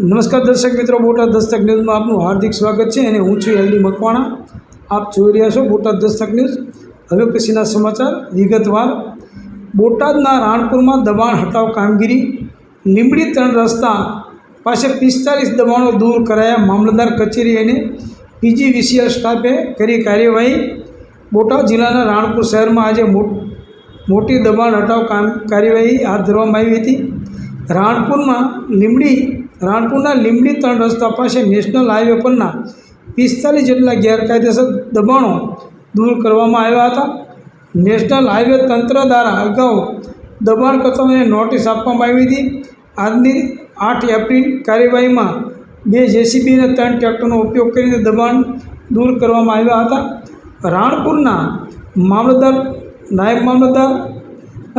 નમસ્કાર દર્શક મિત્રો, બોટાદ દસ્તક ન્યૂઝમાં આપનું હાર્દિક સ્વાગત છે અને હું છું એલડી મકવાણા। આપ જોઈ રહ્યા છો બોટાદ દસ્તક ન્યૂઝ। હવે પછીના સમાચાર વિગતવાર। બોટાદના રાણપુરમાં દબાણ હટાવ કામગીરી। લીંબડી 3 રસ્તા પાસે 45 દબાણો દૂર કરાયા। મામલતદાર કચેરી અને પીજીવીસીએલ સ્ટાફે કરી કાર્યવાહી। બોટાદ જિલ્લાના રાણપુર શહેરમાં આજે મોટી દબાણ હટાવ કાર્યવાહી હાથ ધરવામાં આવી હતી। રાણપુરના લીંબડી 3 રસ્તા પાસે નેશનલ હાઈવે પરના 45 જેટલા ગેરકાયદેસર દબાણો દૂર કરવામાં આવ્યા હતા। નેશનલ હાઈવે તંત્ર દ્વારા અગાઉ દબાણકર્તાઓને નોટિસ આપવામાં આવી હતી। આજની 8 એપ્રિલ કાર્યવાહીમાં 2 જેસીબી અને 3 ટ્રેક્ટરનો ઉપયોગ કરીને દબાણ દૂર કરવામાં આવ્યા હતા। રાણપુરના મામલતદાર, નાયબ મામલતદાર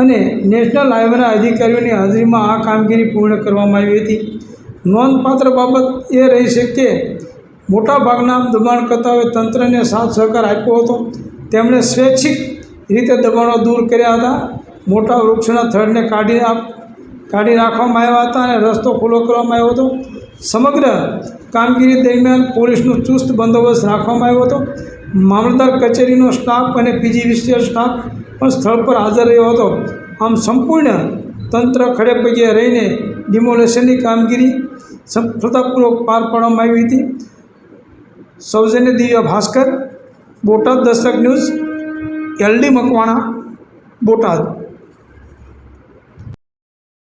અને નેશનલ હાઈવેના અધિકારીઓની હાજરીમાં આ કામગીરી પૂર્ણ કરવામાં આવી હતી। નોંધપાત્ર બાબત એ રહી છે કે મોટાભાગના દબાણકર્તાઓએ તંત્રને સાથ સહકાર આપ્યો હતો। તેમણે સ્વૈચ્છિક રીતે દબાણો દૂર કર્યા હતા। મોટા વૃક્ષોના થડને કાઢી નાખવામાં આવ્યા હતા અને રસ્તો ખુલ્લો કરવામાં આવ્યો હતો। સમગ્ર કામગીરી દરમિયાન પોલીસનો ચુસ્ત બંદોબસ્ત રાખવામાં આવ્યો હતો। મામલતદાર કચેરીનો સ્ટાફ અને પીજીવીસીએલ સ્ટાફ પણ સ્થળ પર હાજર રહ્યો હતો। આમ સંપૂર્ણ તંત્ર ખડેપગે રહીને ડિમોલેશનની કામગીરી સફળતાપૂર્વક પાર પાડવામાં આવી હતી। સૌજન્ય દિવ્યા ભાસ્કર, બોટાદ દસ્તક ન્યૂઝ, એલડી મકવાણા, બોટાદ।